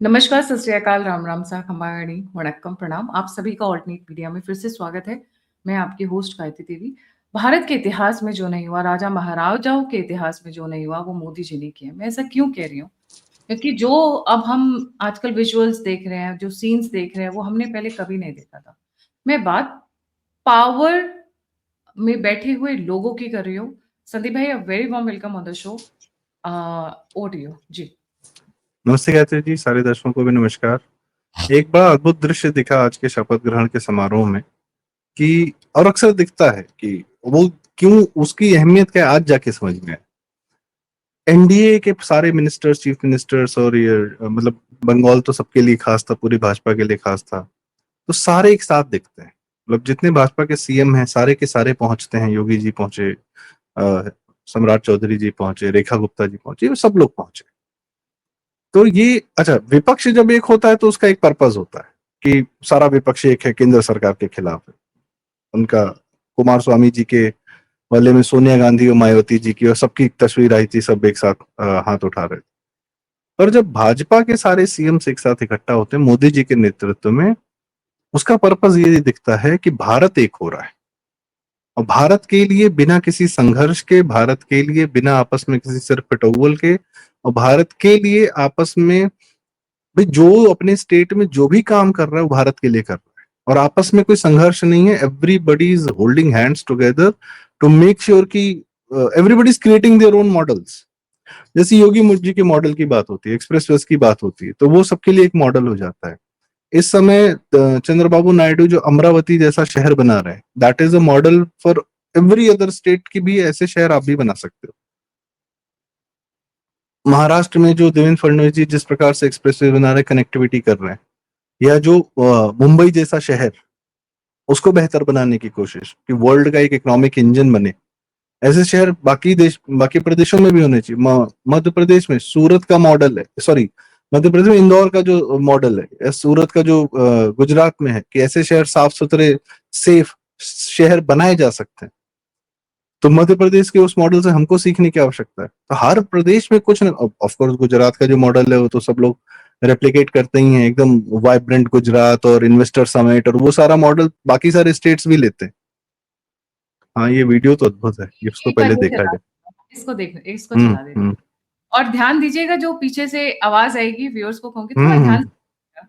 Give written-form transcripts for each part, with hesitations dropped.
नमस्कार, सत श्री अकाल, राम राम सा, खम्बागणी, वणक्कम, प्रणाम। आप सभी का ऑल्टरनेट मीडिया में फिर से स्वागत है। मैं आपकी होस्ट गायत्री देवी। भारत के इतिहास में जो नहीं हुआ, राजा महाराजाओं के इतिहास में जो नहीं हुआ, वो मोदी जी ने किया। मैं ऐसा क्यों कह रही हूँ? क्योंकि जो अब हम आजकल विजुअल्स देख रहे हैं, जो सीन्स देख रहे हैं, वो हमने पहले कभी नहीं देखा था। मैं बात पावर में बैठे हुए लोगों की कर रही हूँ। संदीप भाई, a very warm welcome on the show. Over to you ji. नमस्ते गायत्री जी, सारे दर्शकों को भी नमस्कार। एक बड़ा अद्भुत दृश्य दिखा आज के शपथ ग्रहण के समारोह में कि और अक्सर दिखता है कि वो क्यों उसकी अहमियत क्या है, आज जाके समझ में आया। एनडीए के सारे मिनिस्टर्स, चीफ मिनिस्टर्स और ये मतलब बंगाल तो सबके लिए खास था, पूरी भाजपा के लिए खास था, तो सारे एक साथ दिखते हैं। मतलब जितने भाजपा के सीएम हैं सारे के सारे पहुंचते हैं। योगी जी पहुंचे, सम्राट चौधरी जी पहुंचे, रेखा गुप्ता जी पहुंचे, ये सब लोग पहुंचे। तो ये अच्छा, विपक्ष जब एक होता है तो उसका एक पर्पस होता है कि सारा विपक्ष एक है, केंद्र सरकार के खिलाफ है। उनका कुमार स्वामी जी के वाले में सोनिया गांधी और मायावती जी की और सबकी तस्वीर आई थी, सब एक साथ हाथ उठा रहे थे। पर जब भाजपा के सारे सीएम एक साथ इकट्ठा होते हैं मोदी जी के नेतृत्व में, उसका पर्पस ये दिखता है कि भारत एक हो रहा है। और भारत के लिए बिना किसी संघर्ष के, भारत के लिए बिना आपस में किसी सिर पिटौल के, और भारत के लिए आपस में भाई जो अपने स्टेट में जो भी काम कर रहा है वो भारत के लिए कर रहा है, और आपस में कोई संघर्ष नहीं है। Everybody is holding hands together to make sure कि everybody is creating their own models. जैसे योगी मुझी के मॉडल की बात होती है, एक्सप्रेस वेज की बात होती है, तो वो सबके लिए एक मॉडल हो जाता है। इस समय चंद्रबाबू नायडू जो अमरावती जैसा शहर बना रहे हैं, that is a model for every other state की भी ऐसे शहर आप भी बना सकते हो। महाराष्ट्र में जो देवेंद्र फडणवीस जी जिस प्रकार से एक्सप्रेसवे बना रहे हैं, कनेक्टिविटी कर रहे हैं, या जो मुंबई जैसा शहर, उसको बेहतर बनाने की कोशिश कि वर्ल्ड का एक इकोनॉमिक इंजन बने, ऐसे शहर बाकी प्रदेशों में भी होने चाहिए। मध्य प्रदेश में सूरत का मॉडल है, सॉरी, मध्य प्रदेश में इंदौर का जो मॉडल है, या सूरत का जो गुजरात में है, कि ऐसे शहर साफ सुथरे, सेफ शहर बनाए जा सकते हैं। तो मध्य प्रदेश के उस मॉडल से हमको सीखने की आवश्यकता है। तो हर प्रदेश में कुछ, ऑफ कोर्स गुजरात का जो मॉडल है वो तो सब लोग रेप्लिकेट करते ही हैं, एकदम वाइब्रेंट गुजरात और इन्वेस्टर समिट, और वो सारा मॉडल बाकी सारे स्टेट्स भी लेते हैं। हाँ, ये वीडियो तो अद्भुत है, ये उसको एक बार पहले ये देखा चला, जाए। इसको हम्म चला देते हम्म हैं। और ध्यान दीजिएगा, जो पीछे से आवाज आएगी, व्यूअर्स को कहूंगी हम्म थोड़ा ध्यान हम्म। से सुनिएगा।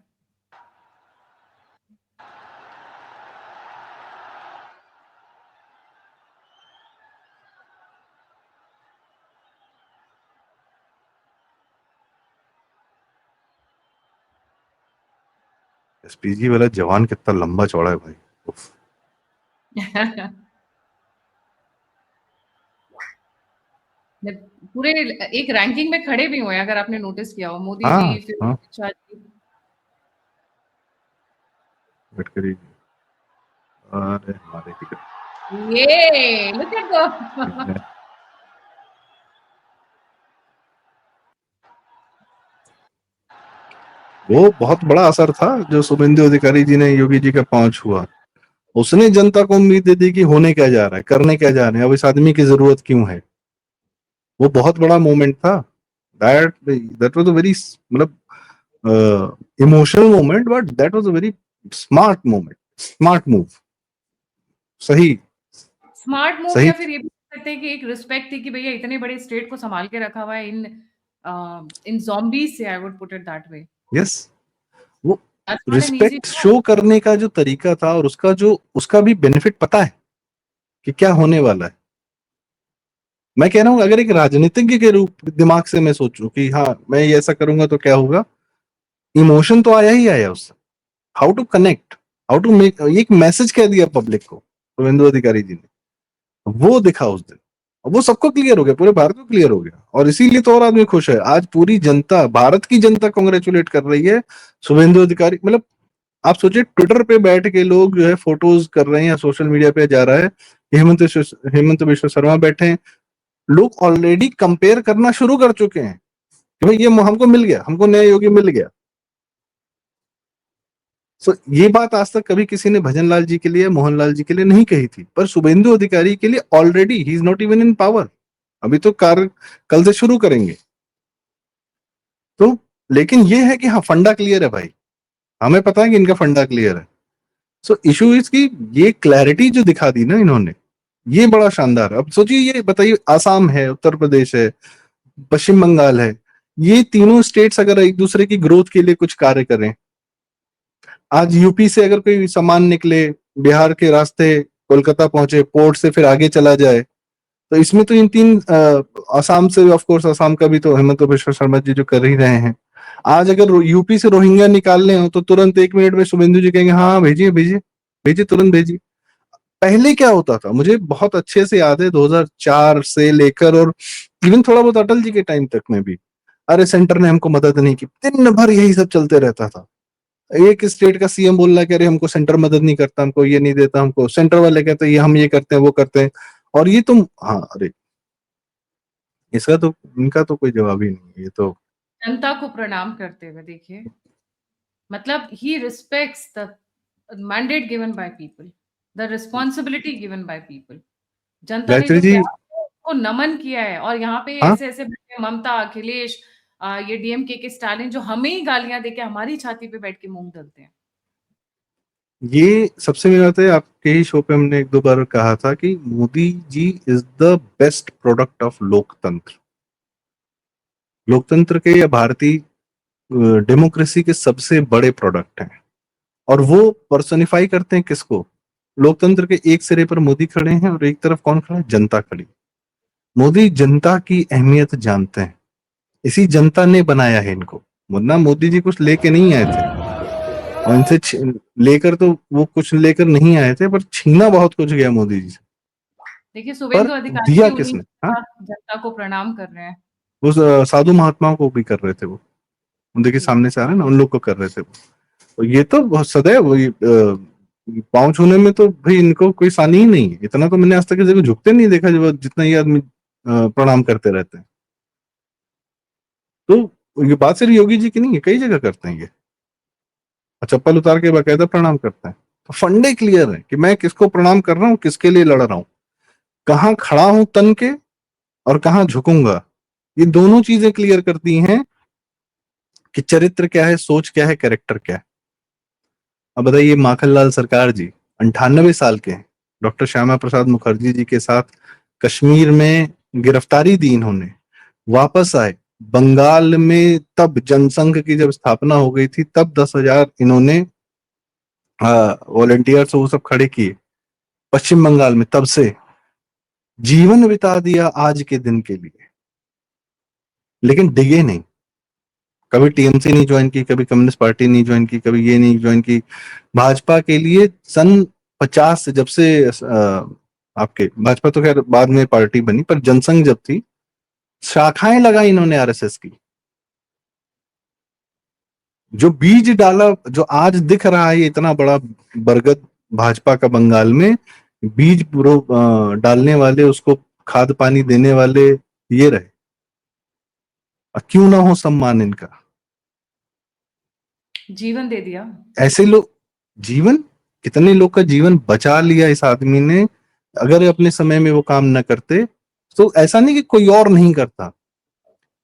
एसपीजी वाला जवान कितना लंबा चौड़ा है भाई। उफ। मैं पूरे एक रैंकिंग में खड़े भी हुए हैं, अगर आपने नोटिस किया हो, मोदी हाँ जी, फिर हाँ, अमित शाह जी। गडकरी। अरे हमारे टिकट। ये लुक एट द वो बहुत बड़ा असर था जो शुभेंदु अधिकारी जी ने, योगी जी का पहुंच हुआ। उसने जनता को उम्मीद दे दी कि होने क्या जा रहा है, करने क्या जा रहे हैं, अब इस आदमी की जरूरत क्यों है। वो बहुत बड़ा मोमेंट था। That that was a very, मतलब emotional moment, but that was a very smart moment, smart move. सही स्मार्ट मूव, सही। या फिर ये भी कह सकते हैं कि एक रिस्पेक्ट थी कि भैया इतने बड़े स्टेट को संभाल के रखा हुआ है इन zombies से, I would put it that way. Yes, वो that's not an easy respect job. Show करने का जो तरीका था, और उसका भी बेनिफिट पता है कि क्या होने वाला है। मैं कह रहा हूं, अगर एक राजनीतिज्ञ के रूप दिमाग से मैं सोचूं कि हाँ मैं ये ऐसा करूंगा तो क्या होगा, इमोशन तो आया ही आया उससे। How to connect, how to make, एक मैसेज कह दिया पब्लिक को शुभेंदु अधिकारी जी ने, वो दिखा उस दिन। और वो सबको क्लियर हो गया, पूरे भारत को क्लियर हो गया, और इसीलिए तो और आदमी खुश है। आज पूरी जनता, भारत की जनता कांग्रेचुलेट कर रही है शुभेंदु अधिकारी। मतलब आप सोचिए, ट्विटर पे बैठ के लोग जो है फोटोज कर रहे हैं, या सोशल मीडिया पे जा रहा है कि हेमंत विश्व शर्मा बैठे हैं। लोग ऑलरेडी कंपेयर करना शुरू कर चुके हैं कि भाई ये हमको मिल गया, हमको नया योगी मिल गया। सो ये बात आज तक कभी किसी ने भजन लाल जी के लिए, मोहनलाल जी के लिए नहीं कही थी, पर शुभेंदु अधिकारी के लिए already he is not even in power. अभी तो कार्य कल से शुरू करेंगे। तो लेकिन ये है कि हाँ फंडा क्लियर है भाई, हमें पता है कि इनका फंडा क्लियर है। सो इशू इज की ये क्लैरिटी जो दिखा दी ना इन्होंने, ये बड़ा शानदार है। अब सोचिए, ये बताइए, आसाम है, उत्तर प्रदेश है, पश्चिम बंगाल है, ये तीनों स्टेट्स अगर एक दूसरे की ग्रोथ के लिए कुछ कार्य करें, आज यूपी से अगर कोई सामान निकले, बिहार के रास्ते कोलकाता पहुंचे, पोर्ट से फिर आगे चला जाए, तो इसमें तो इन तीन आसाम से, ऑफ कोर्स आसाम का भी तो हेमंत बिश्व शर्मा जी जो कर ही रहे हैं। आज अगर यूपी से रोहिंग्या निकालने हो तो तुरंत 1 मिनट में शुभेंदु जी कहेंगे हाँ भेजिए भेजिए भेजिए, तुरंत भेजिए। पहले क्या होता था, मुझे बहुत अच्छे से याद है 2004 से लेकर, और इवन थोड़ा बहुत अटल जी के टाइम तक में भी, अरे सेंटर ने हमको मदद नहीं की, दिन भर यही सब चलते रहता था। एक स्टेट का सीएम बोल रहा है कि अरे हमको सेंटर मदद नहीं करता, हमको ये नहीं देता, हमको सेंटर वाले कहते हैं ये हम ये करते हैं वो करते हैं, और ये तुम, हाँ अरे इसका तो, इनका तो कोई जवाब ही नहीं है, ये तो। जनता को प्रणाम करते हुए देखिए, मतलब he respects the mandate given by people, the responsibility given by people. जनता ने गायत्री जो जी, प्यार को नमन किया है, और यहाँ पे हाँ, ऐसे ऐसे बैठे ममता, अखिलेश, ये डीएमके के स्टालिन जो हमें ही गालियां देके हमारी छाती पे बैठ के मूंग दलते हैं। ये सबसे मेन बात है, आपके ही शो पे हमने 1-2 बार कहा था कि Modi ji is the best product of लोकतंत्र। लोकतंत्र के या भारतीय डेमोक्रेसी के सबसे बड़े प्रोडक्ट हैं, और वो पर्सोनिफाई करते हैं किसको? लोकतंत्र के एक सिरे पर मोदी खड़े हैं और एक तरफ कौन खड़ा है? जनता खड़ी। मोदी जनता की अहमियत जानते हैं, इसी जनता ने बनाया है इनको, वरना मोदी जी कुछ लेके नहीं आए थे, और इनसे लेकर तो वो कुछ लेकर नहीं आए थे, पर छीना बहुत कुछ गया मोदी जी से। देखिए, पर शुभेंदु अधिकारी दिया भी उन्हीं किसने? के हाँ, साथ जनता को प्रणाम कर रहे हैं। उस साधु महात्माओं को भी कर रहे थे वो, देखिए जी। सामने से आ रहे हैं ना, उन लोग को कर रहे थे वो। तो ये तो बहुत सदैव वही पाँव छूने में तो भाई इनको कोई सानी ही नहीं है। इतना तो मैंने आज तक किसी को झुकते नहीं देखा जब जितना ये आदमी प्रणाम करते रहते हैं। तो ये बात सिर्फ योगी जी की नहीं है, कई जगह करते हैं ये, और चप्पल उतार के बाकायदा प्रणाम करते हैं। तो फंडे क्लियर है कि मैं किसको प्रणाम कर रहा हूँ, किसके लिए लड़ रहा हूँ, कहाँ खड़ा हूं तन के, और कहाँ झुकूंगा। ये दोनों चीजें क्लियर करती हैं कि चरित्र क्या है, सोच क्या है, कैरेक्टर क्या है। अब बताइए, माखनलाल सरकार जी 98 साल के हैं, डॉक्टर श्यामा प्रसाद मुखर्जी जी के साथ कश्मीर में गिरफ्तारी दी इन्होंने, वापस आए, बंगाल में तब जनसंघ की जब स्थापना हो गई थी तब 10,000 इन्होंने वॉलेंटियर्स वो सब खड़े किए, पश्चिम बंगाल में तब से जीवन बिता दिया आज के दिन के लिए, लेकिन डिगे नहीं, कभी टीएमसी नहीं ज्वाइन की, कभी कम्युनिस्ट पार्टी नहीं ज्वाइन की, कभी ये नहीं ज्वाइन की। भाजपा के लिए सन 50 से जब से आपके भाजपा तो खैर बाद में पार्टी बनी, पर जनसंघ जब थी, शाखाएं लगाई इन्होंने आरएसएस की। जो बीज डाला, जो आज दिख रहा है ये इतना बड़ा बरगद भाजपा का बंगाल में, बीज डालने वाले, उसको खाद पानी देने वाले ये रहे। क्यों ना हो सम्मान इनका? जीवन दे दिया। ऐसे लोग, जीवन, कितने लोग का जीवन बचा लिया इस आदमी ने। अगर अपने समय में वो काम न करते, तो ऐसा नहीं कि कोई और नहीं करता,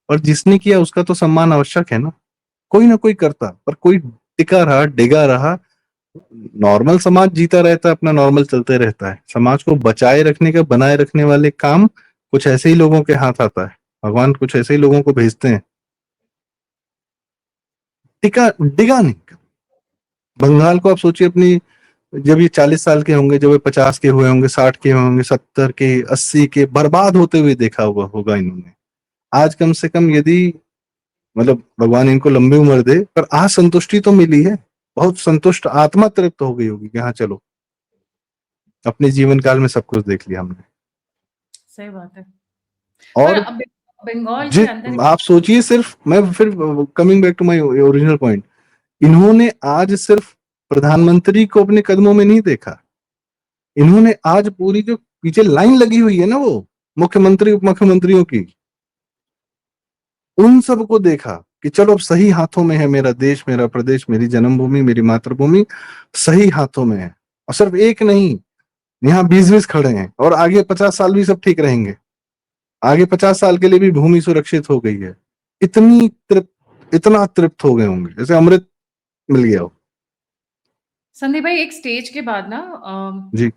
पर जिसने किया उसका तो सम्मान आवश्यक है ना। कोई ना कोई करता, पर कोई टिका रहा, डिगा रहा। नॉर्मल समाज जीता रहता है, अपना नॉर्मल चलते रहता है। समाज को बचाए रखने का, बनाए रखने वाले काम कुछ ऐसे ही लोगों के हाथ आता है, भगवान कुछ ऐसे ही लोगों को भेजते हैं। टिका डिगा नहीं। बंगाल को आप सोचिए, अपनी जब ये 40 साल के होंगे, जब ये 50 के हुए होंगे, 60 के होंगे, 70 के, 80 के, बर्बाद होते हुए देखा हुआ होगा इन्होंने। आज कम से कम यदि, मतलब भगवान इनको लंबी उम्र दे, पर आज संतुष्टि तो मिली है, बहुत संतुष्ट आत्मा तृप्त हो गई होगी कि हाँ चलो, अपने जीवन काल में सब कुछ देख लिया हमने। सही बात है। पर और अब बंगाल के जिस, अंदर आप सोचिए, सिर्फ मैं फिर coming back to my original point, इन्होंने आज सिर्फ प्रधानमंत्री को अपने कदमों में नहीं देखा, इन्होंने आज पूरी जो पीछे लाइन लगी हुई है ना, वो मुख्यमंत्री उप मुख्यमंत्रियों की, उन सबको देखा कि चलो अब सही हाथों में है मेरा देश, मेरा प्रदेश, मेरी जन्मभूमि, मेरी मातृभूमि सही हाथों में है। और सिर्फ एक नहीं, यहाँ 20-20 खड़े हैं, और आगे 50 साल भी सब ठीक रहेंगे। आगे 50 साल के लिए भी भूमि सुरक्षित हो गई है। इतनी तृप्त, इतना तृप्त हो गए होंगे जैसे अमृत मिल गया हो। संदीप भाई, एक स्टेज के बाद ना जी।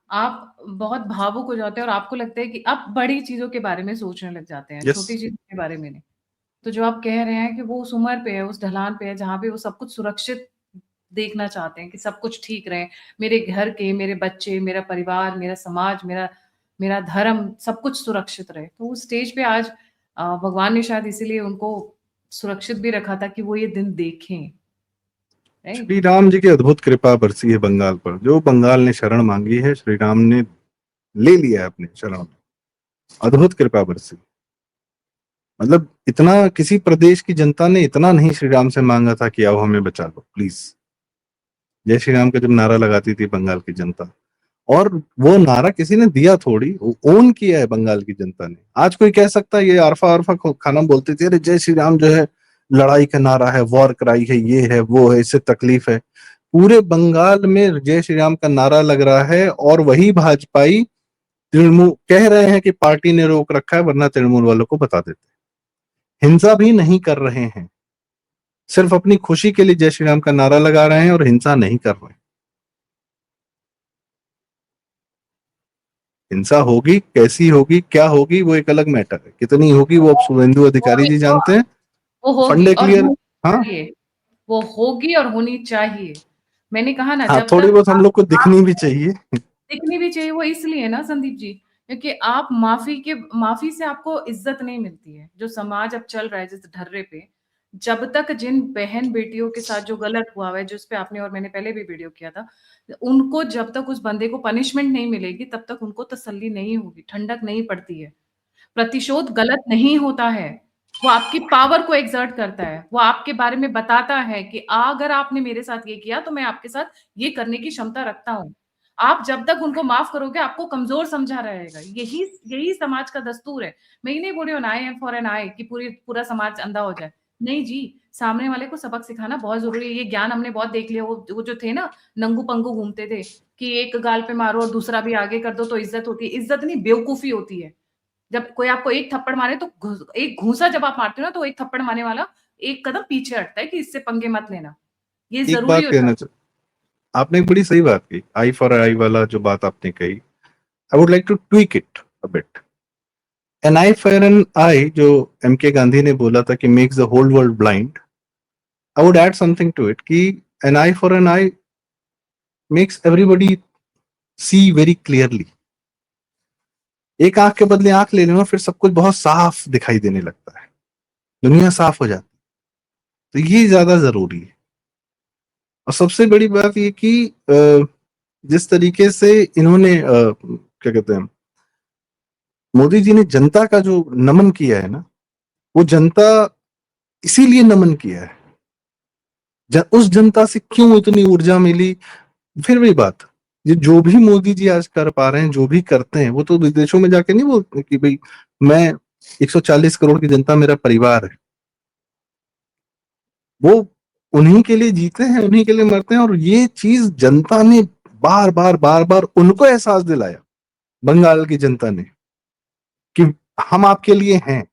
आप बहुत भावुक हो जाते हैं और आपको लगता है कि आप बड़ी चीजों के बारे में सोचने लग जाते हैं, यस। छोटी चीजों के बारे में नहीं। तो जो आप कह रहे हैं कि वो उस उम्र पे है, उस ढलान पे है जहाँ पे वो सब कुछ सुरक्षित देखना चाहते हैं कि सब कुछ ठीक रहे, मेरे घर के, मेरे बच्चे, मेरा परिवार, मेरा समाज, मेरा मेरा धर्म, सब कुछ सुरक्षित रहे। तो उस स्टेज पे आज भगवान ने शायद इसीलिए उनको सुरक्षित भी रखा था कि वो ये दिन देखें, राइट? श्री राम जी की अद्भुत कृपा बरसी है बंगाल पर। जो बंगाल ने शरण मांगी है, श्री राम ने ले लिया है अपने शरण में। अद्भुत कृपा बरसी। मतलब इतना किसी प्रदेश की जनता ने इतना नहीं श्री राम से मांगा था कि आओ हमें बचा लो प्लीज। जय श्री राम का जब नारा लगाती थी बंगाल की जनता, और वो नारा किसी ने दिया थोड़ी, वो ओन किया है बंगाल की जनता ने। आज कोई कह सकता है ये अरफा अरफा खाना बोलते थे, अरे जय श्री राम जो है लड़ाई का नारा है, वॉर क्राई है, ये है वो है, इससे तकलीफ है। पूरे बंगाल में जय श्री राम का नारा लग रहा है, और वही भाजपाई तृणमूल कह रहे हैं कि पार्टी ने रोक रखा है, वरना तृणमूल वालों को बता देते। हिंसा भी नहीं कर रहे हैं, सिर्फ अपनी खुशी के लिए जय श्री राम का नारा लगा रहे हैं और हिंसा नहीं कर रहे हैं। हिंसा होगी, कैसी होगी, क्या होगी, वो एक अलग मैटर है। कितनी होगी वो अब शुभेंदु वो अधिकारी जी जानते हैं। वो होगी फंडे और क्लियर। होनी हाँ। चाहिए। वो होगी और होनी चाहिए। मैंने कहा ना, हाँ, जब थोड़ी तक बहुत हम लोग को आप दिखनी भी चाहिए। दिखनी भी चाहिए, वो इसलिए ना संदीप जी, क्योंकि आप माफी से आपको इज्जत नहीं मिलती है। जो समाज अब चल रहा है जिस ढर्रे पे, जब तक जिन बहन बेटियों के साथ जो गलत हुआ है, जिस पे आपने और मैंने पहले भी वीडियो किया था, उनको जब तक उस बंदे को पनिशमेंट नहीं मिलेगी तब तक उनको तसल्ली नहीं होगी, ठंडक नहीं पड़ती है। प्रतिशोध गलत नहीं होता है। वो आपकी पावर को एक्सर्ट करता है। वो आपके बारे में बताता है कि अगर आपने मेरे साथ ये किया तो मैं आपके साथ ये करने की क्षमता रखता हूँ। आप जब तक उनको माफ करोगे आपको कमजोर समझा रहेगा। यही यही समाज का दस्तूर है। मैं ये नहीं बोल रही हूँ आई एम फॉर एन आई कि पूरा समाज अंधा हो जाए। नहीं जी, सामने वाले को सबक सिखाना बहुत जरूरी है। ये ज्ञान हमने बहुत देख लिया। वो जो थे ना, नंगू पंगू घूमते थे कि एक गाल पे मारो और दूसरा भी आगे कर दो तो इज्जत होती है। इज्जत नहीं, बेवकूफी होती है। जब कोई आपको एक थप्पड़ मारे तो एक घूंसा जब आप मारते हो ना, तो एक थप्पड़ मारने वाला एक कदम पीछे हटता है कि इससे पंगे मत लेना। ये एक जरूरी बात हो कहना जाता चाह आपने एक बड़ी सही बात की, आई फॉर आई वाला जो बात आपने कही। I would like to tweak it a bit. An eye for an eye जो एम के गांधी ने बोला था कि makes the whole world blind, I would add something to it कि an eye for an eye makes everybody see very clearly. एक आंख के बदले आंख ले लेना, फिर सब कुछ बहुत साफ दिखाई देने लगता है, दुनिया साफ हो जाती है। तो ये ज्यादा जरूरी है। और सबसे बड़ी बात ये कि जिस तरीके से इन्होंने क्या कहते हैं, मोदी जी ने जनता का जो नमन किया है ना, वो जनता इसीलिए नमन किया है। उस जनता से क्यों इतनी ऊर्जा मिली। फिर वही बात, ये जो भी मोदी जी आज कर पा रहे हैं, जो भी करते हैं, वो तो विदेशों में जाके नहीं बोलते कि भाई मैं 140 करोड़ की जनता मेरा परिवार है। वो उन्हीं के लिए जीते हैं, उन्हीं के लिए मरते हैं। और ये चीज जनता ने बार बार बार बार उनको एहसास दिलाया, बंगाल की जनता ने, कि हम आपके लिए हैं।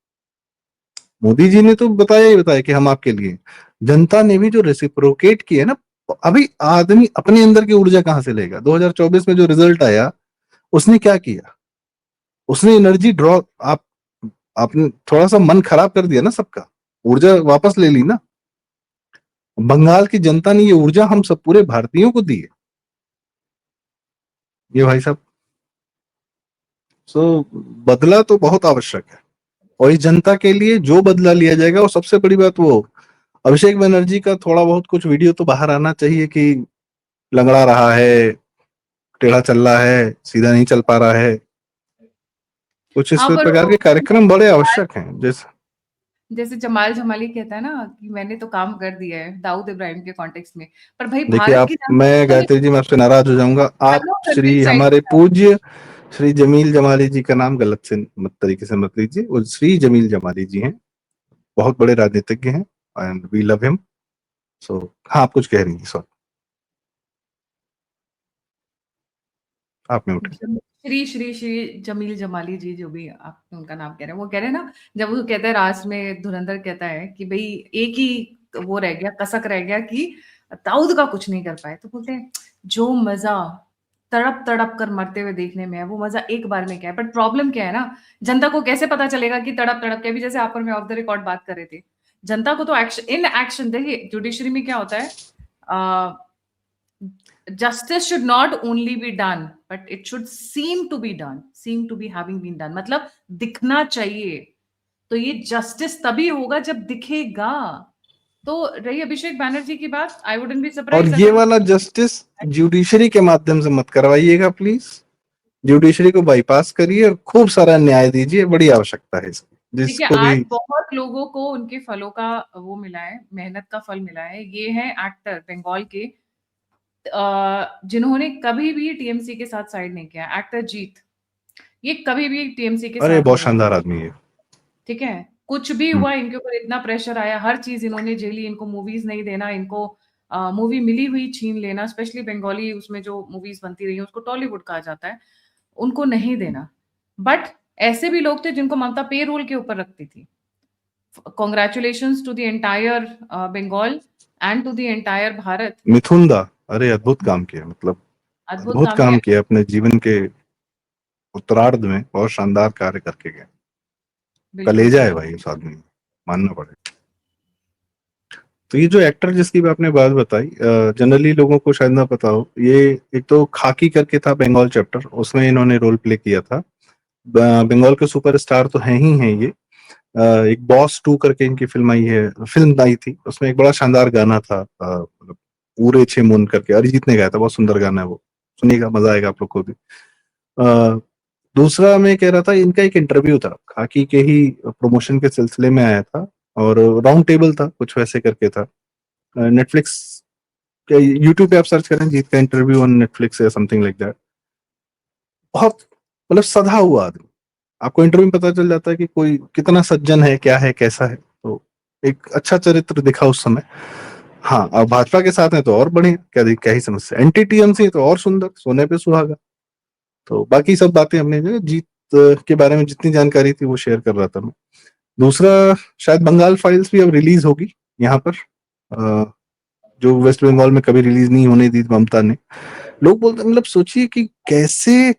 मोदी जी ने तो बताया ही बताया कि हम आपके लिए हैं। जनता ने भी जो रेसिप्रोकेट किया ना, अभी आदमी अपने अंदर की ऊर्जा कहां से लेगा। 2024 में जो रिजल्ट आया, उसने क्या किया, उसने एनर्जी ड्रॉ, आपने थोड़ा सा मन खराब कर दिया ना सबका, ऊर्जा वापस ले ली ना। बंगाल की जनता ने ये ऊर्जा हम सब पूरे भारतीयों को दी है। ये भाई साहब, सो बदला तो बहुत आवश्यक है। और इस जनता के लिए जो बदला लिया जाएगा, और सबसे बड़ी बात, वो अभिषेक बनर्जी का थोड़ा बहुत कुछ वीडियो तो बाहर आना चाहिए कि लंगड़ा रहा है, टेढ़ा चल रहा है, सीधा नहीं चल पा रहा है। कुछ इस हाँ, पर प्रकार के कार्यक्रम बड़े आवश्यक हैं। जैसे जैसे जमाल जमाली कहता है ना कि मैंने तो काम कर दिया है दाऊद इब्राहिम के कॉन्टेक्स्ट में। पर भाई देखिए, भारत आप की मैं जनता गायत्री जी, मैं आपसे नाराज हो जाऊंगा। आप चलो फिर भी श्री साइड हमारे पूज्य श्री जमील जमाली जी का नाम गलत से मत तरीके से मत लीजिए। वो श्री जमील जमाली जी हैं, बहुत बड़े राजनीतिज्ञ हैं, एंड वी लव हिम। सो हाँ, आप कुछ कह रही हैं, सॉरी। आप म्यूट हैं। श्री श्री श्री जमील जमाली जी, जो भी आप उनका नाम कह रहे हैं, वो कह रहे हैं ना, जब वो कहता है रास में, धुरंधर कहता है कि भाई एक ही वो रह गया, कसक रह गया कि दाऊद का कुछ नहीं कर पाए, तो बोलते हैं जो मजा तड़प तड़प कर मरते हुए देखने में है, वो मजा एक बार में क्या है। बट प्रॉब्लम क्या है ना, जनता को कैसे पता चलेगा कि तड़प तड़प के, भी जैसे आप और मैं ऑफ द रिकॉर्ड बात कर रहे थे, जनता को तो एक्शन, इन एक्शन, देखिए जुडिशरी में क्या होता है, justice should not only be done but it should seem to be having been done, मतलब दिखना चाहिए। तो ये जस्टिस तभी होगा जब दिखेगा। तो रही अभिषेक बैनर्जी की बात, आई वुडंट बी और सरप्राइज ये अगर वाला जस्टिस जुडिशरी के माध्यम से मत करवाइएगा प्लीज। जुडिशरी को बाईपास करिए और खूब सारा न्याय दीजिए, बड़ी आवश्यकता है इसकी, देखिए, जिसको आज भी। बहुत लोगों को उनके फलों का वो मिला है, मेहनत का फल मिला है। ये है एक्टर बंगाल के, जिन्होंने कभी भी टीएमसी के साथ साइड नहीं किया, एक्टर जीत, ये कभी भी टीएमसी के अरे साथ बहुत नहीं रहे। शानदार आदमी है। ठीक है, कुछ भी हुआ इनके ऊपर इतना प्रेशर आया, हर चीज इन्होंने झेली, इनको मूवीज नहीं देना, इनको मूवी मिली हुई छीन लेना, स्पेशली बंगाली उसमें जो मूवीज बनती रही हैं, उसको टॉलीवुड कहा जाता है, उनको नहीं देना। बट ऐसे भी लोग थे जिनको ममता पे रोल के ऊपर रखती थी। Congratulations to the entire Bengal and to the entire Bharat. Mithun da, अरे अद्भुत काम किया, मतलब अद्भुत अद्भुत काम किया। काम किया अपने जीवन के उत्तरार्ध में, बहुत शानदार कार्य करके गए। बिल्कुल कलेजा है बिल्कुल। भाई उस आदमी में, मानना पड़ेगा। तो ये जो एक्टर जिसकी भी आपने बात बताई, जनरली लोगों को शायद ना पता हो, ये एक तो खाकी करके था बंगाल चैप्टर, उसमें इन्होंने रोल प्ले किया था। बंगाल के सुपरस्टार तो हैं ही हैं ये। एक बॉस 2 करके इनकी फिल्म आई थी, उसमें एक बड़ा शानदार गाना था, मतलब पूरे छे मुन करके अरिजीत ने गाया था, बहुत सुंदर गाना है वो, सुनिएगा, मजा आएगा आप लोग को भी। अ, दूसरा मैं कह रहा था, इनका एक इंटरव्यू था, खाकी के ही प्रमोशन के सिलसिले में आया था, और राउंड टेबल था कुछ वैसे करके था। नेटफ्लिक्स, यूट्यूब पे आप सर्च करें जीत का इंटरव्यू ऑन नेटफ्लिक्स या समथिंग लाइक दैट। बहुत मतलब सधा हुआ आदमी, आपको इंटरव्यू में पता चल जाता है कि कोई कितना सज्जन है, क्या है, कैसा है। तो एक अच्छा चरित्र दिखा उस समय। हाँ, अब भाजपा के साथ है तो और बढ़िया, क्या ही समस्या, एंटी टीएमसी तो और सुंदर, सोने पे सुहागा। तो बाकी सब बातें हमने जो है, जीत के बारे में जितनी जानकारी थी वो शेयर कर रहा था मैं। दूसरा, शायद बंगाल फाइल्स भी अब रिलीज होगी यहाँ पर, जो वेस्ट बंगाल में कभी रिलीज नहीं होने दी ममता ने। लोग बोलते, मतलब सोचिए कि कैसे,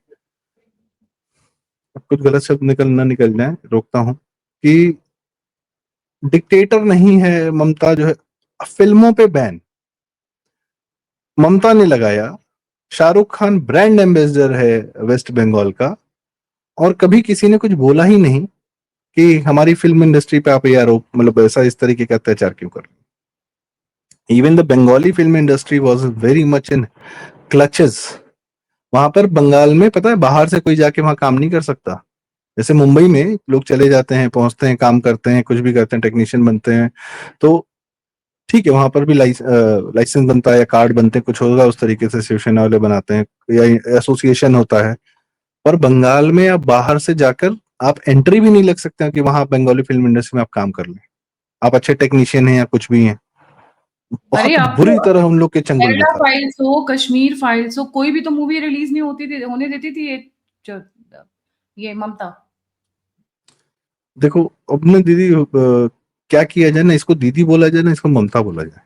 कुछ गलत शब्द निकल जाए, रोकता हूँ, कि डिक्टेटर नहीं है ममता जो है, फिल्मों पे बैन ममता ने लगाया। शाहरुख खान ब्रांड एम्बेसडर है वेस्ट बंगाल का, और कभी किसी ने कुछ बोला ही नहीं कि हमारी फिल्म इंडस्ट्री पे आप ये आरोप, मतलब ऐसा इस तरीके का अत्याचार क्यों कर रहे हैं। Even the Bengali film industry was very much in clutches. वहां पर बंगाल में पता है, बाहर से कोई जाके वहां काम नहीं कर सकता। जैसे मुंबई में लोग चले जाते हैं, पहुंचते हैं, काम करते हैं, कुछ भी करते हैं, टेक्नीशियन बनते हैं, तो ठीक है, वहां पर भी लाइसेंस बनता है या कार्ड बनते हैं, कुछ होगा उस तरीके से शिवसेना वाले बनाते हैं, या एसोसिएशन होता है। पर बंगाल में आप बाहर से जाकर आप एंट्री भी नहीं लग सकते हैं कि वहां बंगाली फिल्म इंडस्ट्री में आप काम कर लें, आप अच्छे टेक्नीशियन हैं या कुछ भी हैं। अरे बहुत अब बुरी तो तरह हम लोग के चंगुल में केरला था। फाइल्स हो, कश्मीर फाइल्स हो, कोई भी तो मूवी रिलीज नहीं होती थी, होने देती थी जो ये ममता। देखो, अपने दीदी, क्या किया जाए ना, इसको दीदी बोला जाए ना, इसको ममता बोला जाए।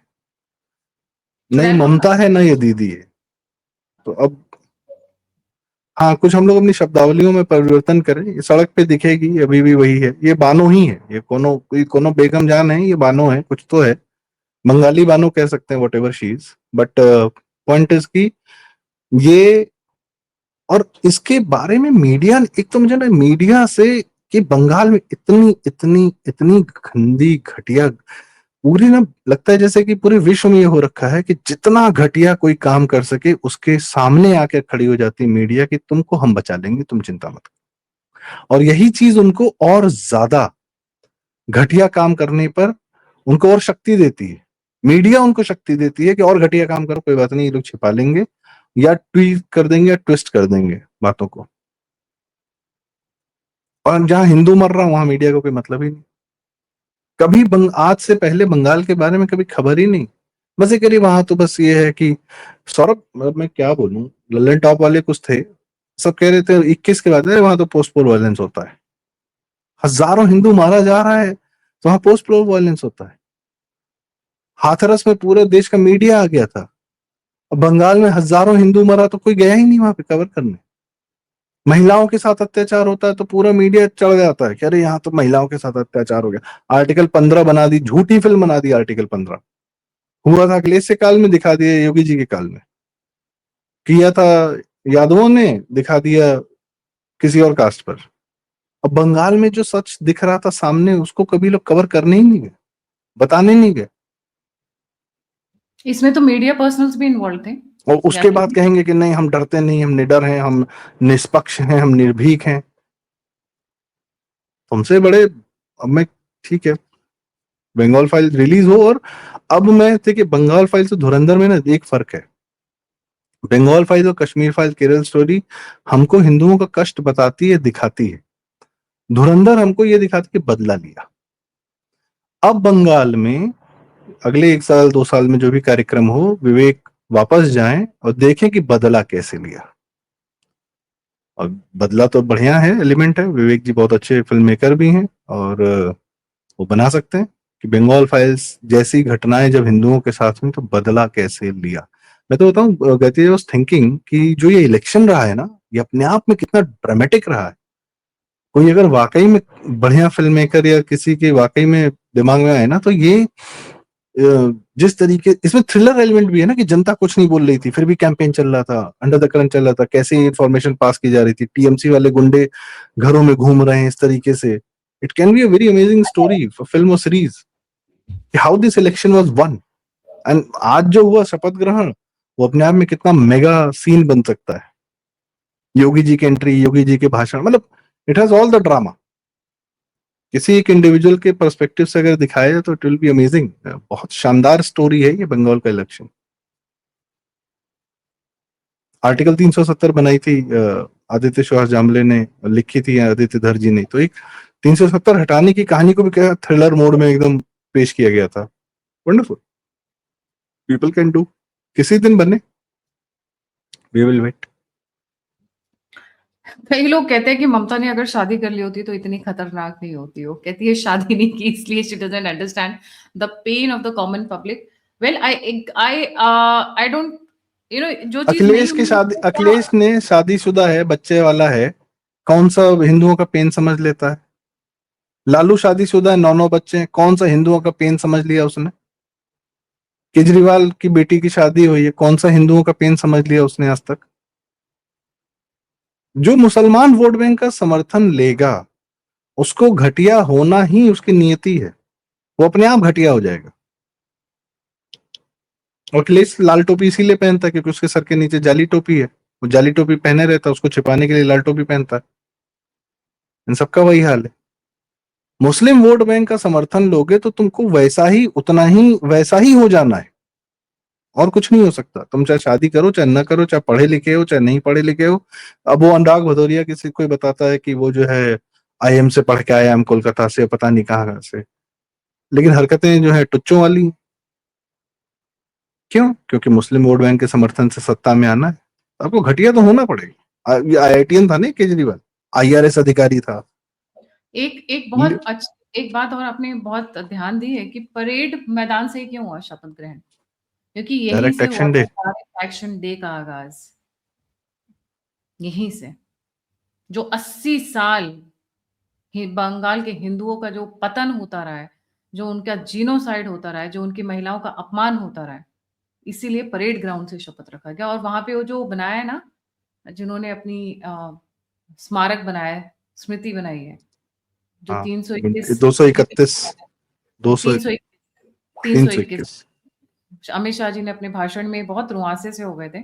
नहीं चुड़ैल ममता। ममता है ना ये दीदी है। तो अब हाँ, कुछ हम लोग अपनी शब्दावलियों में परिवर्तन करें, ये सड़क पे दिखेगी अभी भी वही है, ये बानो ही है, ये कोनो बेगम जान है, ये बानो है, कुछ तो है, बंगाली बानो कह सकते हैं, what ever she is. But point is की ये, और इसके बारे में मीडिया, एक तो मुझे ना मीडिया से, कि बंगाल में इतनी इतनी इतनी गंदी घटिया, पूरी ना लगता है जैसे कि पूरे विश्व में ये हो रखा है कि जितना घटिया कोई काम कर सके उसके सामने आके खड़ी हो जाती है मीडिया, कि तुमको हम बचा लेंगे, तुम चिंता मत करो। और यही चीज उनको और ज्यादा घटिया काम करने पर उनको और शक्ति देती है। मीडिया उनको शक्ति देती है कि और घटिया काम करो, कोई बात नहीं, ये लोग छिपा लेंगे या ट्वीट कर देंगे या ट्विस्ट कर देंगे बातों को। और जहां हिंदू मर रहा वहां मीडिया को कोई मतलब ही नहीं। कभी आज से पहले बंगाल के बारे में कभी खबर ही नहीं। बस ये करिए, वहां तो बस ये है कि सौरभ, मतलब मैं क्या बोलूं, लल्लन टॉप वाले कुछ थे, सब कह रहे थे 21 के बाद, अरे वहां तो पोस्ट पोल वायलेंस होता है, हजारों हिंदू मारा जा रहा है तो वहां पोस्ट पोल वायलेंस होता है। हाथरस में पूरे देश का मीडिया आ गया था, और बंगाल में हजारों हिंदू मरा तो कोई गया ही नहीं वहां पे कवर करने। महिलाओं के साथ अत्याचार होता है तो पूरा मीडिया चढ़ जाता है कि अरे यहाँ तो महिलाओं के साथ अत्याचार हो गया, आर्टिकल 15 बना दी, झूठी फिल्म बना दी आर्टिकल 15। हुआ था अखिलेश के काल में, दिखा दिया योगी जी के काल में। किया था यादवों ने, दिखा दिया किसी और कास्ट पर। अब बंगाल में जो सच दिख रहा था सामने, उसको कभी लोग कवर करने ही नहीं गए, बताने नहीं गए। इसमें तो मीडिया पर्सनल्स भी इन्वॉल्व थे। और उसके बाद रैली कहेंगे कि नहीं हम डरते नहीं, हम निडर हैं, हम निष्पक्ष हैं, हम निर्भीक हैं। तुमसे बड़े, अब मैं, ठीक है, बंगाल फाइल रिलीज हो, और अब मैं देखिए बंगाल फाइल से धुरंधर में ना एक फर्क है। बंगाल फाइल और कश्मीर फाइल, केरल स्टोरी हमको हिंदुओं का कष्ट बताती है, दिखाती है। धुरंधर हमको ये दिखाती है कि बदला लिया। अब बंगाल में अगले 1 साल 2 साल में जो भी कार्यक्रम हो, विवेक वापस जाएं और देखें कि बदला कैसे लिया। और बदला तो बढ़िया है, एलिमेंट है, विवेक जी बहुत अच्छे फिल्म मेकर भी हैं, और वो बना सकते हैं कि बंगाल फाइल्स जैसी घटनाएं जब हिंदुओं के साथ हुई तो बदला कैसे लिया। मैं तो बताऊं, गति वाज थिंकिंग कि जो ये इलेक्शन रहा है ना, ये अपने आप में कितना ड्रामेटिक रहा है। कोई अगर वाकई में बढ़िया फिल्म मेकर या किसी के वाकई में दिमाग में आए ना, तो ये जिस तरीके, इसमें थ्रिलर एलिमेंट भी है ना, कि जनता कुछ नहीं बोल रही थी फिर भी कैंपेन चल रहा था, अंडर द करंट चल रहा था, कैसे इंफॉर्मेशन पास की जा रही थी, टीएमसी वाले गुंडे घरों में घूम रहे हैं इस तरीके से। It can be a very amazing story for film और series, how this election was won. And आज जो हुआ शपथ ग्रहण, वो अपने आप में कितना मेगा सीन बन सकता है। योगी जी की एंट्री, योगी जी के भाषण, मतलब it has all the drama. किसी एक इंडिविजुअल के पर्सपेक्टिव से अगर दिखाया जाए तो इट विल बी अमेजिंग। बहुत शानदार स्टोरी है ये बंगाल का इलेक्शन। आर्टिकल 370 बनाई थी आदित्य सुभाष जामले ने, लिखी थी आदित्य धर जी ने, तो एक 370 हटाने की कहानी को भी क्या थ्रिलर मोड में एकदम पेश किया गया था। वंडरफुल, पीपल कैन डू, किसी दिन बने, वी विल वेट। कई लोग कहते हैं कि ममता ने अगर शादी कर ली होती तो इतनी खतरनाक नहीं होती। वो कहती है शादी नहीं की इसलिए she doesn't understand the pain of the common public. Well I don't, you know, जो चीज नहीं अखिलेश की शादी, अखिलेश ने शादीशुदा है, बच्चे वाला है, कौन सा हिंदुओं का पेन समझ लेता है? लालू शादीशुदा है, 9 9 बच्चे हैं, कौन सा हिंदुओं का पेन समझ लिया उसने? केजरीवाल की बेटी की शादी हुई है, कौन सा हिंदुओं का पेन समझ लिया उसने आज तक? जो मुसलमान वोट बैंक का समर्थन लेगा, उसको घटिया होना ही उसकी नियति है, वो अपने आप घटिया हो जाएगा। और अखिलेश लाल टोपी इसीलिए पहनता है क्योंकि उसके सर के नीचे जाली टोपी है, वो जाली टोपी पहने रहता है, उसको छिपाने के लिए लाल टोपी पहनता है। इन सबका वही हाल है। मुस्लिम वोट बैंक का समर्थन लोगे तो तुमको वैसा ही, उतना ही वैसा ही हो जाना है, और कुछ नहीं हो सकता। तुम चाहे शादी करो चाहे ना करो, चाहे पढ़े लिखे हो चाहे नहीं पढ़े लिखे हो। अब वो अनुराग भदौरिया किसी कोई बताता है कि वो जो है आईएम से पढ़ के आया, हम कोलकाता से, पता नहीं कहाँ से, लेकिन हरकतें जो है टुच्चों वाली। क्यों? क्योंकि मुस्लिम वोट बैंक के समर्थन से सत्ता में आना है, आपको घटिया तो होना पड़ेगा। आईआईटीएन था नहीं केजरीवाल, आईआरएस अधिकारी था। एक एक बहुत अच्छी एक बात और आपने बहुत ध्यान दी है कि परेड मैदान से ही क्यों हुआ शपथ ग्रहण, क्योंकि यहीं डायरेक्ट से हुआ एक्शन डे। था डायरेक्ट एक्शन डे का आगाज। यहीं से जो 80 साल बंगाल के हिंदुओं का जो पतन होता रहा है, जो उनका जीनोसाइड होता रहा है, जो उनकी महिलाओं का अपमान होता रहा है, इसीलिए परेड ग्राउंड से शपथ रखा गया। और वहां पे वो जो बनाया है ना, जिन्होंने अपनी स्मारक बनाया है, स्मृति बनाई है, जो हाँ, 321 231, 200, 321 321। अमित शाह जी ने अपने भाषण में बहुत रुआंसे से हो गए थे।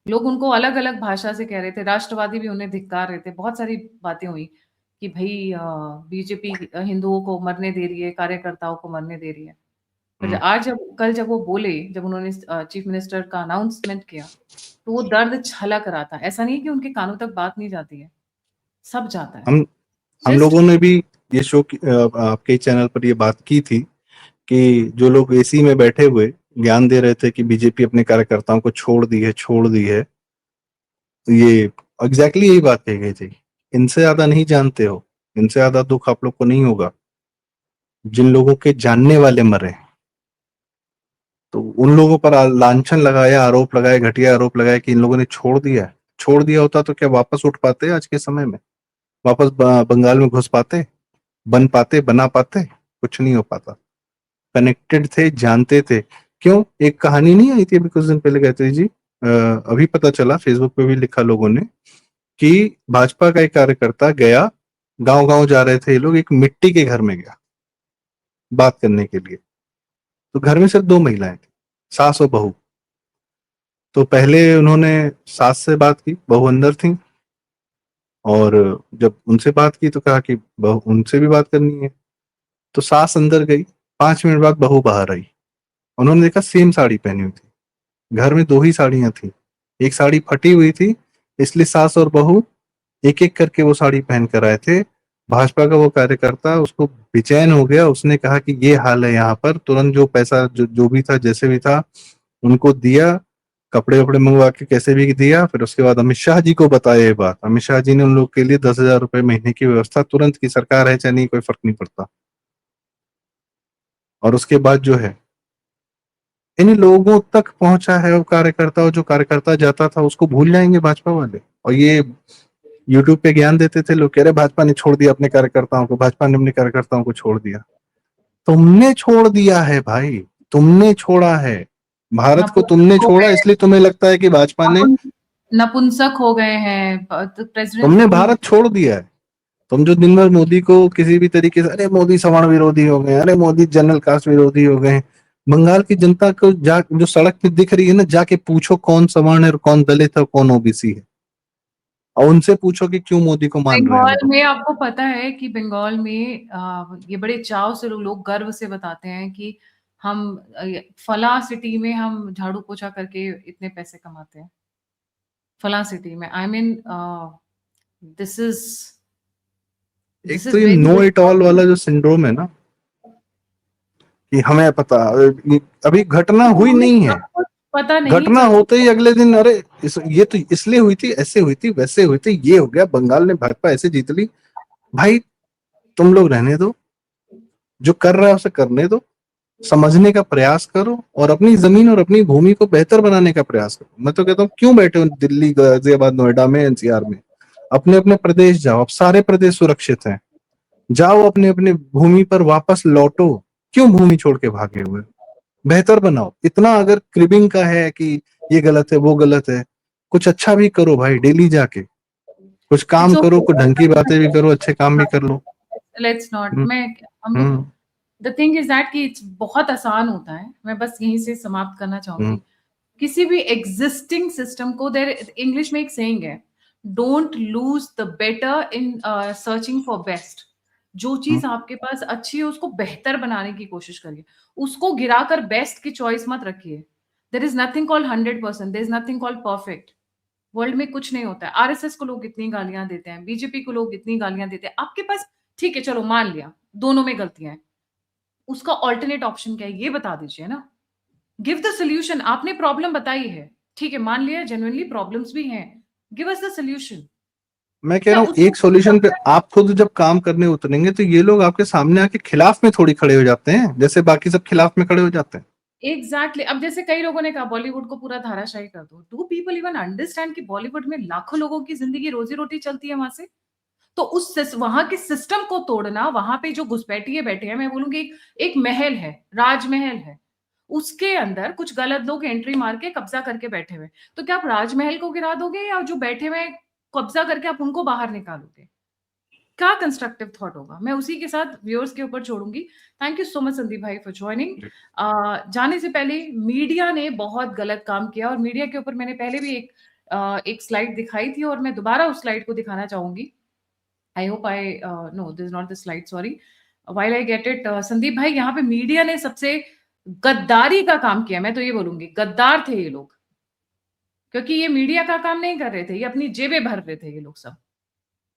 लोग उनको अलग अलग भाषा से कह रहे थे, राष्ट्रवादी भी उन्हें धिक्कार रहे थे, बहुत सारी बातें हुई कि भाई बीजेपी हिंदुओं को मरने दे रही है, कार्यकर्ताओं को मरने दे रही है। पर आज जब वो बोले, जब उन्होंने चीफ मिनिस्टर का अनाउंसमेंट किया, तो वो दर्द छलक रहा था। ऐसा नहीं है कि उनके कानों तक बात नहीं जाती है, सब जाता है। हम जस्ट लोगों ने भी ये शो आपके चैनल पर ये बात की थी कि जो लोग एसी में बैठे हुए ज्ञान दे रहे थे कि बीजेपी अपने कार्यकर्ताओं को छोड़ दी है, छोड़ दी है, ये एग्जैक्टली यही बात कही गई थी, इनसे ज्यादा नहीं जानते हो, इनसे ज्यादा दुख आप लोग को नहीं होगा। जिन लोगों के जानने वाले मरे, तो उन लोगों पर लांछन लगाया, आरोप लगाए, घटिया आरोप लगाए कि इन लोगों ने छोड़ दिया है। छोड़ दिया होता तो क्या वापस उठ पाते आज के समय में? वापस बंगाल में घुस पाते, बन पाते, बना पाते? कुछ नहीं हो पाता। कनेक्टेड थे, जानते थे। क्यों, एक कहानी नहीं आई थी अभी कुछ दिन पहले, गायत्री जी, अभी पता चला, फेसबुक पे भी लिखा लोगों ने, कि भाजपा का एक कार्यकर्ता गया, गांव गांव जा रहे थे ये लोग, एक मिट्टी के घर में गया बात करने के लिए। तो घर में सिर्फ दो महिलाएं थी, सास और बहू। तो पहले उन्होंने सास से बात की, बहू अंदर थी, और जब उनसे बात की तो कहा कि बहू उनसे भी बात करनी है। तो सास अंदर गई, 5 मिनट बाद बहू बाहर आई। उन्होंने देखा सेम साड़ी पहनी हुई थी, घर में दो ही साड़ियां थी, एक साड़ी फटी हुई थी, इसलिए सास और बहू एक एक करके वो साड़ी पहन कर आए थे। भाजपा का वो कार्यकर्ता, उसको बेचैन हो गया, उसने कहा कि ये हाल है यहाँ पर, तुरंत जो पैसा जो भी था, जैसे भी था, उनको दिया, कपड़े वपड़े मंगवा के कैसे भी दिया। फिर उसके बाद अमित शाह जी को बताया ये बात, अमित शाह जी ने उन लोग के लिए 10,000 रुपए महीने की व्यवस्था तुरंत की, सरकार है चाहे नहीं कोई फर्क नहीं पड़ता। और उसके बाद जो है, इन लोगों तक पहुंचा है वो कार्यकर्ता, और जो कार्यकर्ता जाता था उसको भूल जाएंगे भाजपा वाले। और ये यूट्यूब पे ज्ञान देते थे लोग, कह रहे भाजपा ने छोड़ दिया अपने कार्यकर्ताओं को, भाजपा ने अपने कार्यकर्ताओं को छोड़ दिया। तुमने छोड़ दिया है भाई, तुमने छोड़ा है, भारत को तुमने नपुंसक हो छोड़ा, गए, इसलिए तुम्हें लगता है कि भाजपा ने, नपुंसक हो गए हैं, तो प्रेसिडेंट तुमने को भी। भारत छोड़ दिया है। तुम जो दिन भर मोदी को किसी भी तरीके से, अरे मोदी सवर्ण विरोधी हो गए, अरे मोदी जनरल कास्ट विरोधी हो गए, बंगाल की जनता को जा जो सड़क पे दिख रही है ना, जाके पूछो कौन सवर्ण है और कौन दलित है और कौन ओबीसी है, और उनसे पूछो कि क्यों मोदी को मान रहे हैं वो बंगाल लोग। में आपको पता है कि बंगाल में ये बड़े चाव से लोग गर्व से बताते हैं कि हम फला सिटी में हम झाड़ू पोछा करके इतने पैसे कमाते हैं, फला सिटी में। आई मीन दिस इज एक दिस तो इज ये very no it all disturbing. वाला जो सिंड्रोम है ना, कि हमें पता, अभी घटना हुई हमें नहीं है, सब कुछ पता नहीं घटना चल होते सकता। ही अगले दिन, अरे ये तो इसलिए हुई थी, ऐसे हुई थी, वैसे हुई थी, ये हो गया, बंगाल ने भाजपा ऐसे जीत ली। भाई तुम लोग रहने दो, जो कर रहा है उसे करने दो, समझने का प्रयास करो, और अपनी जमीन और अपनी भूमि को बेहतर बनाने का प्रयास करो। मैं तो कहता हूँ क्यों बैठे हो दिल्ली, गाजियाबाद, नोएडा में, एनसीआर में? अपने अपने प्रदेश जाओ, अब सारे प्रदेश सुरक्षित हैं, जाओ अपने अपने भूमि पर वापस लौटो। क्यों भूमि छोड़ के भागे हुए? बेहतर बनाओ। इतना अगर क्रिबिंग का है कि ये गलत है वो गलत है, कुछ अच्छा भी करो भाई, डेली जाके कुछ इट्स काम करो, कुछ ढंग की बातें भी करो, अच्छे काम भी ओके, कर लो। लेट्स नॉट, हम्म। मैं हम लोग, हम्म। द थिंग इज दैट कि it's बहुत आसान होता है। मैं बस यहीं से समाप्त करना हम्म। चाहूंगी। किसी भी एग्जिस्टिंग सिस्टम को, देर इंग्लिश में एक सेइंग है, don't lose the better in searching for best. जो हम्म। चीज आपके पास अच्छी है उसको बेहतर बनाने की कोशिश करिए, उसको गिराकर बेस्ट की चॉइस मत रखिए। There is nothing called 100%, there is nothing called perfect. World में कुछ नहीं होता है। आरएसएस को लोग इतनी गालियां देते हैं, बीजेपी को लोग इतनी गालियां देते हैं, आपके पास ठीक है, चलो मान लिया दोनों में गलतियां हैं, उसका ऑल्टरनेट ऑप्शन क्या है ये बता दीजिए ना। Give the solution. आपने प्रॉब्लम बताई है, ठीक है, मान लिया जेन्युइनली प्रॉब्लम्स भी हैं, गिव अस द सोल्यूशन। मैं कह क्या रहा हूँ उसको एक सॉल्यूशन पे आप खुद जब काम करने उतरेंगे तो ये लोग आपके सामने आके खिलाफ में थोड़ी खड़े हो जाते हैं, जैसे बाकी सब खिलाफ में खड़े हो जाते हैं। एग्जैक्टली अब जैसे कई लोगों ने कहा बॉलीवुड को पूरा धाराशाही कर दो, डू पीपल इवन अंडरस्टैंड कि बॉलीवुड में लाखों लोगों की जिंदगी रोजी रोटी चलती है वहां से? तो उस वहां के सिस्टम को तोड़ना, वहां पे जो घुसपैठिए बैठे हैं, मैं बोलूंगी एक महल है, राजमहल है, उसके अंदर कुछ गलत लोग एंट्री मार के कब्जा करके बैठे हुए, तो क्या आप राजमहल को गिरा दोगे या जो बैठे हुए कब्जा करके आप उनको बाहर निकालोगे? क्या कंस्ट्रक्टिव थॉट होगा? मैं उसी के साथ व्यूअर्स के ऊपर छोड़ूंगी। Thank you so much Sandeep भाई फॉर ज्वाइनिंग। जाने से पहले, मीडिया ने बहुत गलत काम किया, और मीडिया के ऊपर मैंने पहले भी एक स्लाइड दिखाई थी और मैं दोबारा उस स्लाइड को दिखाना चाहूंगी। I hope I know this not the slide, sorry, while I get it. Sandeep भाई, यहाँ पे मीडिया ने सबसे गद्दारी का काम किया, मैं तो ये बोलूंगी गद्दार थे ये लोग, क्योंकि ये मीडिया का काम नहीं कर रहे थे, ये अपनी जेबें भर रहे थे ये लोग सब।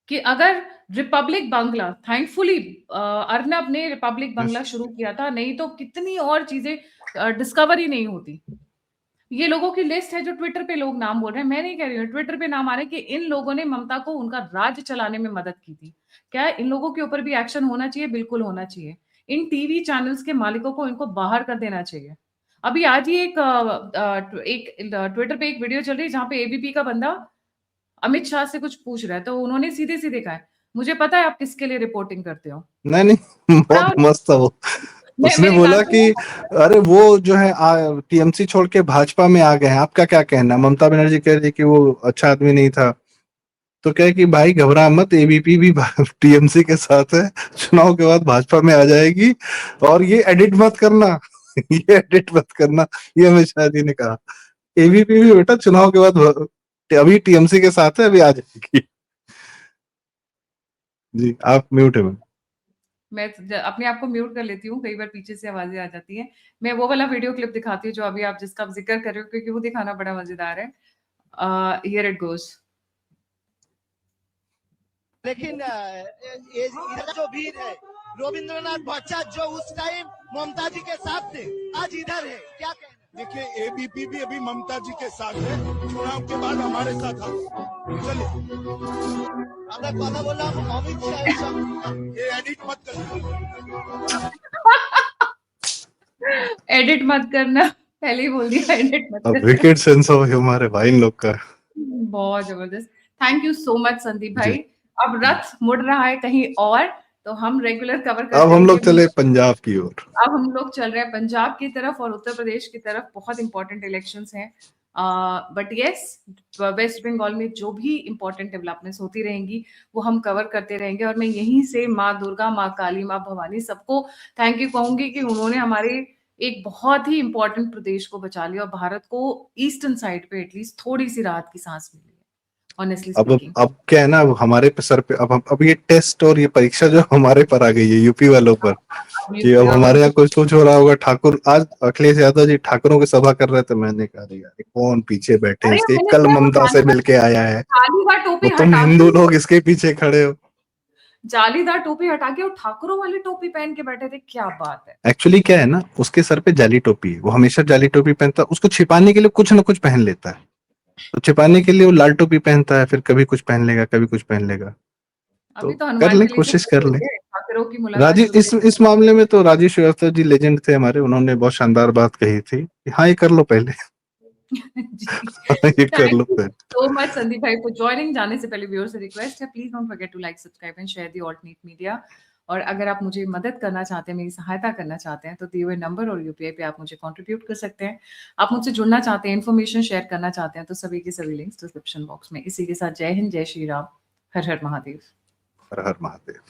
कि अगर रिपब्लिक बंगला, थैंकफुली अर्नब ने रिपब्लिक यस। बंगला शुरू किया था, नहीं तो कितनी और चीजें डिस्कवर ही नहीं होती। ये लोगों की लिस्ट है जो ट्विटर पे लोग नाम बोल रहे हैं, मैं नहीं कह रही हूँ, ट्विटर पे नाम आ रहे हैं कि इन लोगों ने ममता को उनका राज्य चलाने में मदद की थी। क्या इन लोगों के ऊपर भी एक्शन होना चाहिए? बिल्कुल होना चाहिए। इन टीवी चैनल्स के मालिकों को इनको बाहर कर देना चाहिए। अभी आज ही एक ट्विटर पे एक वीडियो चल रही है जहां पे एबीपी का बंदा अमित शाह से कुछ पूछ रहा है, तो उन्होंने सीधे सीधे कहा है, मुझे पता है आप किसके लिए रिपोर्टिंग करते हो। नहीं नहीं, बहुत और मस्त था वो। मैं उसने मेरी बोला बात कि सुनो। अरे वो जो है टीएमसी छोड़ के भाजपा में आ गए हैं, आपका क्या कहना है? ममता बनर्जी कह रही कि वो अच्छा आदमी नहीं था। तो क्या है कि भाई घबरा मत, एबीपी भी टीएमसी के साथ है, चुनाव के बाद भाजपा में आ जाएगी। और ये एडिट मत करना ये एडिट मत करना, ये अमित शाह जी ने कहा। एबीपी भी बेटा चुनाव के बाद अभी टीएमसी के साथ है, अभी आ जाएगी। जी आप म्यूट है मैम। मैं अपने आप को म्यूट कर लेती हूँ, कई बार पीछे से आवाजें आ जाती हैं। मैं वो वाला वीडियो क्लिप दिखाती हूँ जो अभी आप जिसका आप जिक्र कर रहे हो, क्योंकि वो दिखाना बड़ा मजेदार है। Here it goes. लेकिन इधर जो भीड़ है, रविंद्रनाथ भट्टाचार्य जो उस टाइम ममता जी के साथ थे, आज इधर है, क्या कहना? देखिए, एबीपी भी अभी ममता जी के साथ है, चुनाव के बाद हमारे साथ आता। चलिए, আমরা কথা বললাম অমিত শাহের সঙ্গে। ये एडिट मत करिए। एडिट मत करना, पहले ही बोल दिया एडिट मत अब करना। विकेट सेंस ऑफ ह्यूमर है भाई इन लोग का। बहुत जबरदस्त। Thank you so much Sandeep ji. भाई। अब रथ मुड़ रहा है कहीं और, तो हम रेगुलर कवर अब करते हम लोग रहेंगे। चले पंजाब की ओर। अब हम लोग चल रहे हैं पंजाब की तरफ और उत्तर प्रदेश की तरफ। बहुत इंपॉर्टेंट इलेक्शंस हैं, बट यस, वेस्ट बंगाल में जो भी इंपॉर्टेंट डेवलपमेंट्स होती रहेंगी वो हम कवर करते रहेंगे। और मैं यहीं से माँ दुर्गा, माँ काली, माँ भवानी सबको थैंक यू कहूंगी कि उन्होंने हमारे एक बहुत ही इंपॉर्टेंट प्रदेश को बचा लिया और भारत को ईस्टर्न साइड पे एटलीस्ट थोड़ी सी राहत की सांस मिली है, ऑनेस्टली स्पीकिंग। अब क्या है ना, अब हमारे पे सर पे अब ये टेस्ट और ये परीक्षा जो हमारे पर आ गई है, यूपी वालों पर, कि अब हमारे यहाँ कुछ कुछ हो रहा होगा। ठाकुर आज अखिलेश यादव जी ठाकुरों की सभा कर रहे थे, मैंने कहा अरे यार ये कौन पीछे बैठे हैं अरे इसके, मैंने कल क्या वो ममता से मिलके आया है, जालीदार वो टोपी तुम हटा के हिंदू लोग इसके पीछे खड़े हो। जालीदार टोपी हटा के वो ठाकुरों वाली टोपी पहन के बैठे थे, क्या बात है। एक्चुअली क्या है ना, उसके सर पे जाली टोपी है, वो हमेशा जाली टोपी पहनता है, उसको छिपाने के लिए कुछ ना कुछ पहन लेता है। तो छिपाने के लिए वो लाल टोपी पहनता है, फिर कभी कुछ पहन लेगा, कभी कुछ पहन लेगा। तो अभी तो कर हनुमान ले, गली से कोशिश शुरू कर हुई ले। है, ठाकुरों की मुलाकात राजीव शुरू है। इस मामले में तो राजीव श्रीवास्तव जी लेजेंड थे हमारे, उन्होंने बहुत शानदार बात कही थी कि हाँ ये कर लो पहले जी। ये कर थैंक लो यू पहले। सो मच संदीप भाई फॉर जॉइनिंग। जाने से पहले व्यूअर से रिक्वेस्ट है, please don't forget to like, subscribe and share the alternate media. और अगर आप मुझे मदद करना चाहते हैं, मेरी सहायता करना चाहते हैं, तो दिए हुए नंबर और यूपीआई पे आप मुझे कंट्रीब्यूट कर सकते हैं। आप मुझसे जुड़ना चाहते हैं, इन्फॉर्मेशन शेयर करना चाहते हैं, तो सभी के सभी लिंक्स डिस्क्रिप्शन बॉक्स में। इसी के साथ जय हिंद, जय श्री राम, हर हर महादेव। हर हर महादेव।